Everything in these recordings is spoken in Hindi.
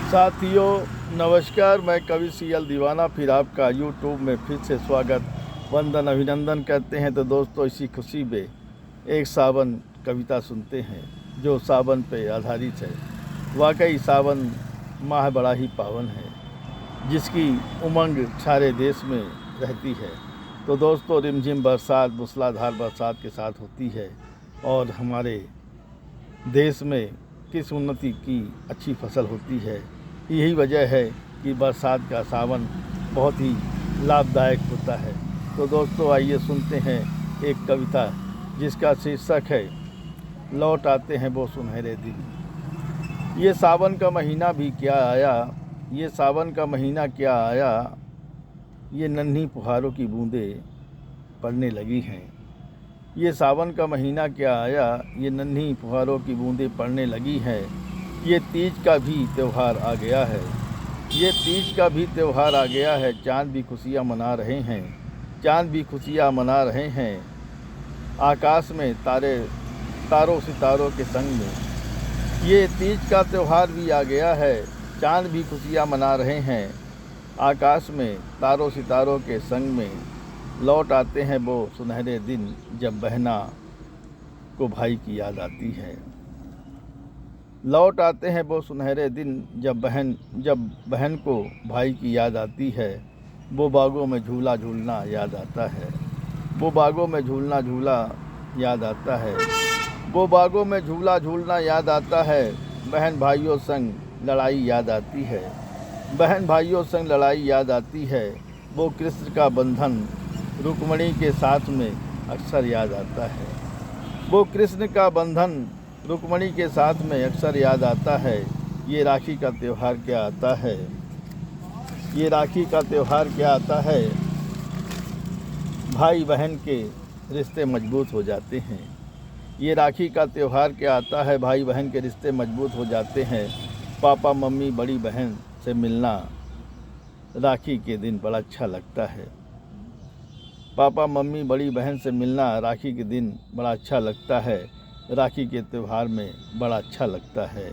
साथियों नमस्कार, मैं कवि सीएल दीवाना फिर आपका यूट्यूब में फिर से स्वागत वंदन अभिनंदन करते हैं। तो दोस्तों, इसी खुशी में एक सावन कविता सुनते हैं जो सावन पे आधारित है। वाकई सावन माह बड़ा ही पावन है, जिसकी उमंग सारे देश में रहती है। तो दोस्तों, रिमझिम बरसात मूसलाधार बरसात के साथ होती है और हमारे देश में किस उन्नति की अच्छी फसल होती है। यही वजह है कि बरसात का सावन बहुत ही लाभदायक होता है। तो दोस्तों, आइए सुनते हैं एक कविता जिसका शीर्षक है लौट आते हैं वो सुनहरे दिन। ये सावन का महीना भी क्या आया, ये सावन का महीना क्या आया, ये नन्ही फुहारों की बूंदें पड़ने लगी हैं। ये सावन का महीना क्या आया, ये नन्ही फुहारों की बूंदें पड़ने लगी हैं। ये तीज का भी त्यौहार आ गया है, ये तीज का भी त्यौहार आ गया है। चाँद भी खुशियाँ मना रहे हैं, चाँद भी खुशियाँ मना रहे हैं। आकाश में तारों सितारों के संग में ये तीज का त्यौहार भी आ गया है। चाँद भी खुशियाँ मना रहे हैं, आकाश में तारों सितारों के संग में। लौट आते हैं वो सुनहरे दिन जब बहना को भाई की याद आती है। लौट आते हैं वो सुनहरे दिन जब बहन को भाई की याद आती है। वो बागों में झूला झूलना याद आता है, वो बागों में झूला याद आता है, वो बागों में झूला झूलना याद आता है। बहन भाइयों संग लड़ाई याद आती है, बहन भाइयों संग लड़ाई याद आती है। वो कृष्ण का बंधन रुक्मिणी के साथ में अक्सर याद आता है, वो कृष्ण का बंधन रुक्मिणी के साथ में अक्सर याद आता है। ये राखी का त्यौहार क्या आता है, ये राखी का त्यौहार क्या आता है। भाई बहन के रिश्ते मजबूत हो जाते हैं, ये राखी का त्यौहार क्या आता है। भाई बहन के रिश्ते मजबूत हो जाते हैं। पापा मम्मी बड़ी बहन से मिलना राखी के दिन बड़ा अच्छा लगता है। पापा मम्मी बड़ी बहन से मिलना राखी के दिन बड़ा अच्छा लगता है, राखी के त्यौहार में बड़ा अच्छा लगता है।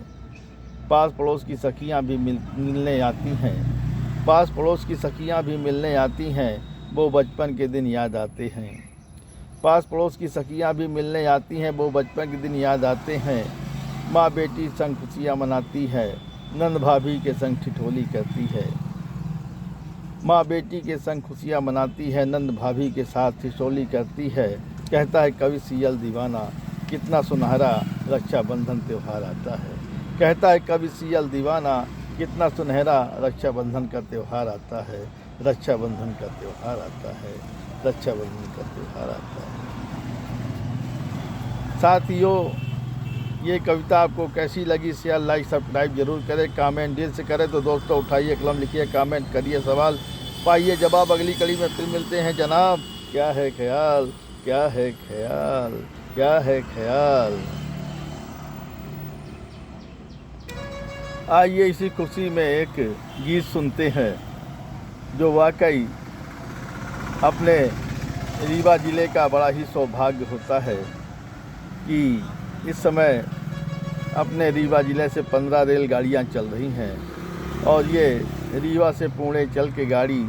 पास पड़ोस की सखियाँ भी मिलने आती हैं, पास पड़ोस की सखियाँ भी मिलने आती हैं। वो बचपन के दिन याद आते हैं, पास पड़ोस की सखियाँ भी मिलने आती हैं। वो बचपन के दिन याद आते हैं। माँ बेटी संग खुशियाँ मनाती है, नंद भाभी के संग ठिठोली करती है। माँ बेटी के संग खुशियाँ मनाती है, नंद भाभी के साथ ठिठोली करती है। कहता है कवि सीएल दीवाना, कितना सुनहरा रक्षाबंधन त्यौहार आता है। कहता है कवि सीएल दीवाना, कितना सुनहरा रक्षाबंधन का त्यौहार आता है, रक्षाबंधन का त्यौहार आता है, रक्षाबंधन का त्यौहार आता है। साथियों, ये कविता आपको कैसी लगी, शेयर लाइक सब्सक्राइब जरूर करें, कमेंट दिल से करें। तो दोस्तों, उठाइए कलम, लिखिए कमेंट करिए, सवाल पाइए जवाब। अगली कड़ी में फिर मिलते हैं जनाब। क्या है ख्याल, क्या है ख्याल, क्या है ख्याल। आइए इसी खुशी में एक गीत सुनते हैं जो वाकई अपने रीवा ज़िले का बड़ा ही सौभाग्य होता है कि इस समय अपने रीवा ज़िले से 15 रेलगाड़ियाँ चल रही हैं और ये रीवा से पुणे चल के गाड़ी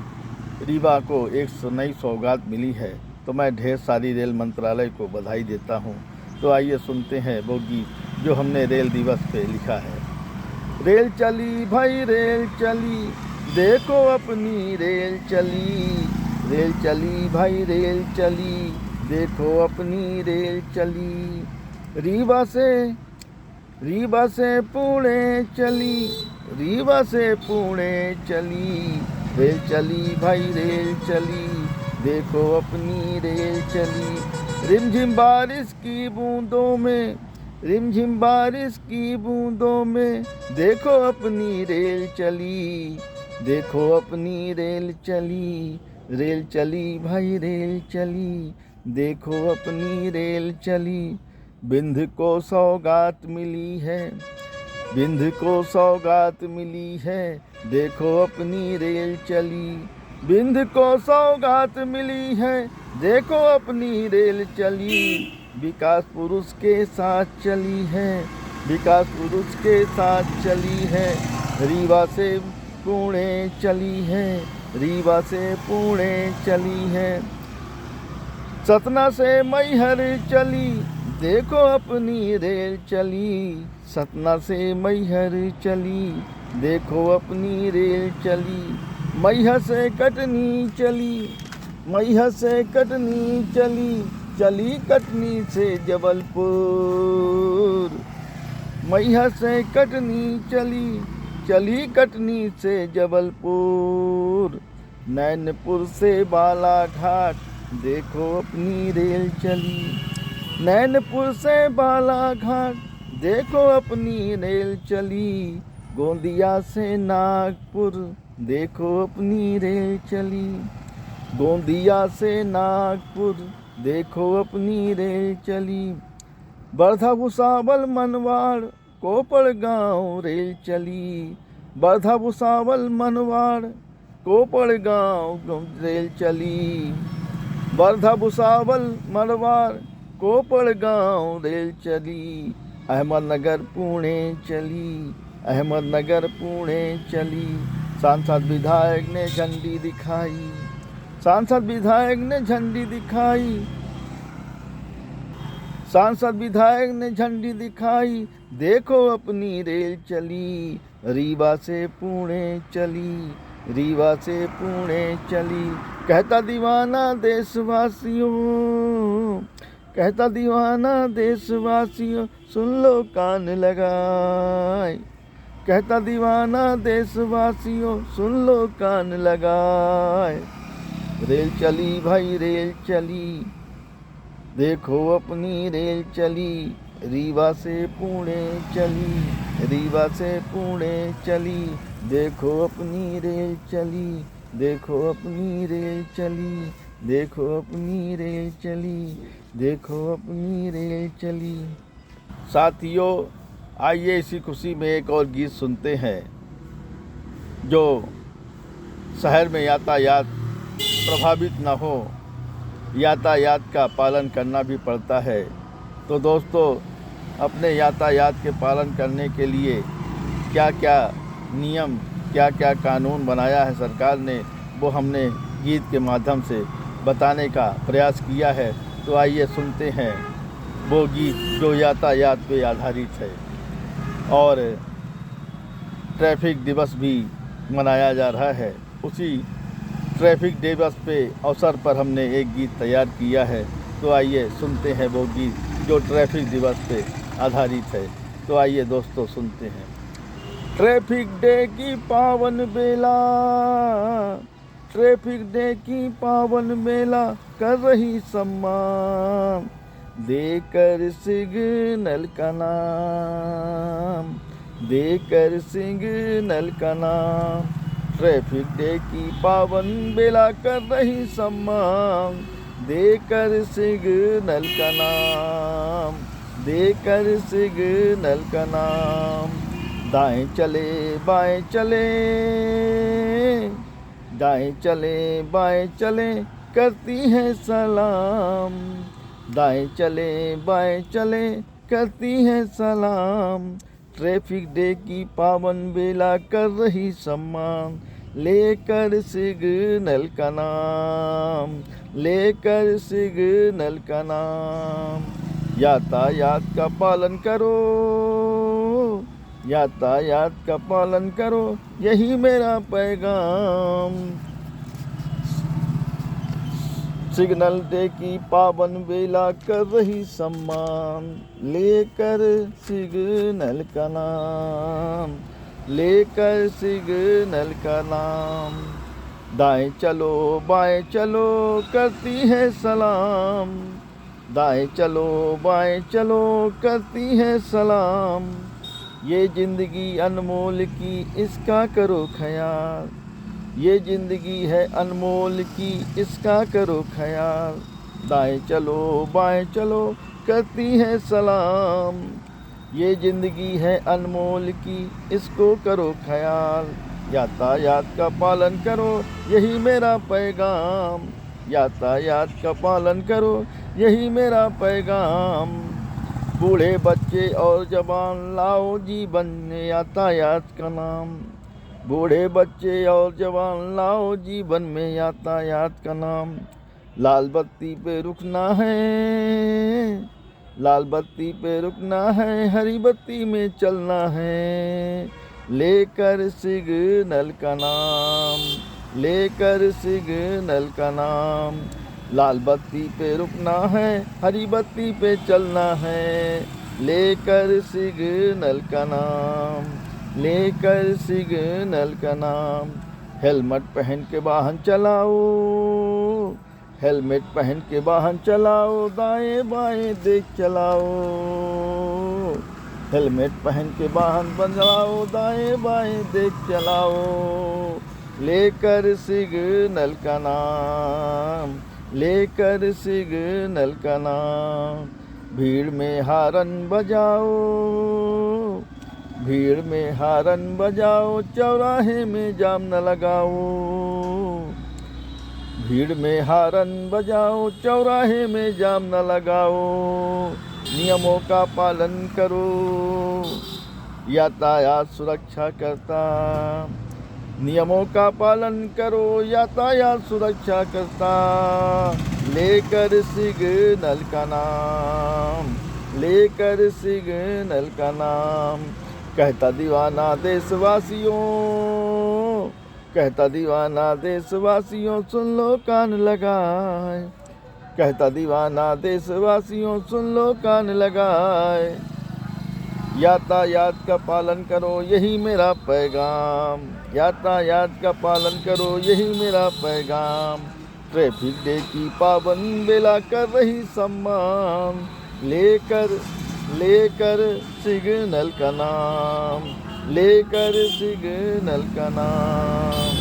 रीवा को एक नई सौगात मिली है। तो मैं ढेर सारी रेल मंत्रालय को बधाई देता हूँ। तो आइए सुनते हैं वो गीत जो हमने रेल दिवस पे लिखा है। रेल चली भाई रेल चली, देखो अपनी रेल चली, रेल चली भाई रेल चली, देखो अपनी रेल चली। रीवा से पुणे चली, रीवा से पुणे चली, रेल चली भाई रेल चली, देखो अपनी रेल चली। रिमझिम बारिश की बूंदों में, रिमझिम बारिश की बूंदों में, देखो अपनी रेल चली, देखो अपनी रेल चली, रेल चली भाई रेल चली, देखो अपनी रेल चली। बिंद को सौगात मिली है, बिंद को सौगात मिली है, देखो अपनी रेल चली। बिंद को सौगात मिली है, देखो अपनी रेल चली। विकास पुरुष के साथ चली है, विकास पुरुष के साथ चली है, रीवा से पुणे चली है, रीवा से पुणे चली है। सतना से मैहर चली, देखो अपनी रेल चली। सतना से मैहर चली, देखो अपनी रेल चली। मैहर से कटनी चली, मैहर से कटनी चली, चली कटनी से जबलपुर। मैहर से कटनी चली, चली कटनी से जबलपुर। नैनपुर से बालाघाट, देखो अपनी रेल चली। नैनपुर से बालाघाट, देखो अपनी रेल चली। गोंदिया से नागपुर, देखो अपनी रेल चली। गोंदिया से नागपुर, देखो अपनी रेल चली। वर्धा भुसावल मनवाड़, कोपड़ गांव रेल चली। वर्धा भुसावल मनवाड़, कोपड़ गांव रेल चली। वर्धा भुसावल मनवाड़, कोपड़ गांव रेल चली। अहमदनगर पुणे चली, अहमदनगर पुणे चली। सांसद विधायक ने झंडी दिखाई, सांसद विधायक ने झंडी दिखाई। सांसद विधायक ने झंडी दिखाई, देखो अपनी रेल चली। रीवा से पुणे चली, रीवा से पुणे चली। कहता दीवाना देशवासियों, कहता दीवाना देशवासियों, सुन लो कान लगाए। कहता दीवाना देशवासियों, सुन लो कान लगाए। रेल चली भाई रेल चली, देखो अपनी रेल चली। रीवा से पुणे चली, रीवा से पुणे चली। देखो अपनी रेल चली, देखो अपनी रेल चली। देखो अपनी रेल चली, देखो अपनी रेल चली। साथियों, आइए इसी खुशी में एक और गीत सुनते हैं जो शहर में यातायात प्रभावित न हो, यातायात का पालन करना भी पड़ता है। तो दोस्तों, अपने यातायात के पालन करने के लिए क्या क्या नियम, क्या क्या कानून बनाया है सरकार ने, वो हमने गीत के माध्यम से बताने का प्रयास किया है। तो आइए सुनते हैं वो गीत जो यातायात पे आधारित है। और ट्रैफिक दिवस भी मनाया जा रहा है, उसी ट्रैफिक दिवस पे अवसर पर हमने एक गीत तैयार किया है। तो आइए सुनते हैं वो गीत जो ट्रैफिक दिवस पे आधारित है। तो आइए दोस्तों सुनते हैं। ट्रैफिक डे की पावन बेला, ट्रैफिक डे की पावन बेला कर रही सम्मान, देकर सिग्नल का नाम, देकर सिग्नल का नाम। ट्रैफिक डे की पावन बेला कर रही सम्मान, देकर सिग्नल का नाम, देकर सिग्नल का नाम। दाएं चले बाएं चले, दाएं चले बाएं चले करती हैं सलाम, दाएं चले बाएं चले करती हैं सलाम। ट्रैफिक डे की पावन बेला कर रही सम्मान, लेकर सिग्नल का नाम, लेकर सिग्नल का नाम। यातायात का पालन करो, यातायात का पालन करो, यही मेरा पैगाम। सिग्नल डे की पावन बेला कर रही सम्मान, लेकर सिग्नल का नाम, लेकर सिग्नल का नाम। दाएं चलो बाएं चलो करती है सलाम, दाएं चलो बाएं चलो करती है सलाम। ये ज़िंदगी अनमोल की इसका करो ख्याल, ये ज़िंदगी है अनमोल की इसका करो ख्याल। दाएं चलो बाएं चलो करती है सलाम, ये ज़िंदगी है अनमोल की इसको करो ख्याल। यातायात का पालन करो यही मेरा पैगाम, यातायात का पालन करो यही मेरा पैगाम। बूढ़े बच्चे और जवान लाओ जीवन में यातायात का नाम। बूढ़े बच्चे और जवान लाओ जीवन में यातायात का नाम। लाल बत्ती पे रुकना है, लाल बत्ती पे रुकना है, हरी बत्ती में चलना है, लेकर सिग्नल का नाम, लेकर सिग्नल का नाम। लाल बत्ती पे रुकना है, हरी बत्ती पे चलना है, लेकर सिग्नल का नाम, लेकर सिग्नल का नाम। हेलमेट पहन के वाहन चलाओ, हेलमेट पहन के वाहन चलाओ, दाएं बाएं देख चलाओ। हेलमेट पहन के वाहन चलाओ, दाएं बाएं देख चलाओ, लेकर सिग्नल का नाम, लेकर सिग्नल का नाम। भीड़ में हारन बजाओ, भीड़ में हारन बजाओ, चौराहे में जाम न लगाओ। भीड़ में हारन बजाओ, चौराहे में जाम न लगाओ। नियमों का पालन करो, यातायात सुरक्षा करता। नियमों का पालन करो, यातायात सुरक्षा करता, लेकर सिग्नल का नाम, लेकर सिग्नल का नाम। कहता दीवाना देशवासियों, कहता दीवाना देशवासियों, सुन लो कान लगाए। कहता दीवाना देशवासियों, सुन लो कान लगाए। यातायात का पालन करो, यही मेरा पैगाम। यातायात का पालन करो, यही मेरा पैगाम। ट्रैफिक डे की पाबंद बेला कर रही सम्मान, लेकर लेकर सिग्नल का नाम, लेकर सिग्नल का नाम,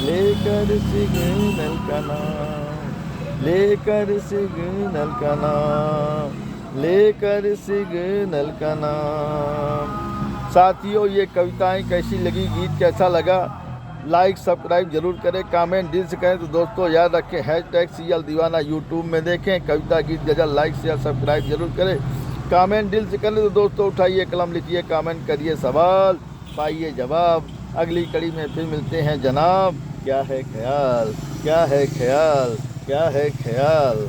लेकर सिग्नल का नाम, लेकर सिग्नल का नाम, लेकर सिग्नल का नाम। साथियों, ये कविताएं कैसी लगी, गीत कैसा लगा, लाइक सब्सक्राइब जरूर करें, कमेंट दिल से करें। तो दोस्तों याद रखें, #CL दीवाना यूट्यूब में देखें, कविता गीत गजल लाइक शेयर सब्सक्राइब जरूर करें, कमेंट दिल से करें। तो दोस्तों उठाइए कलम, लिखिए कमेंट, करिए सवाल, पाइए जवाब। अगली कड़ी में फिर मिलते हैं जनाब। क्या है ख्याल, क्या है ख्याल, क्या है ख्याल।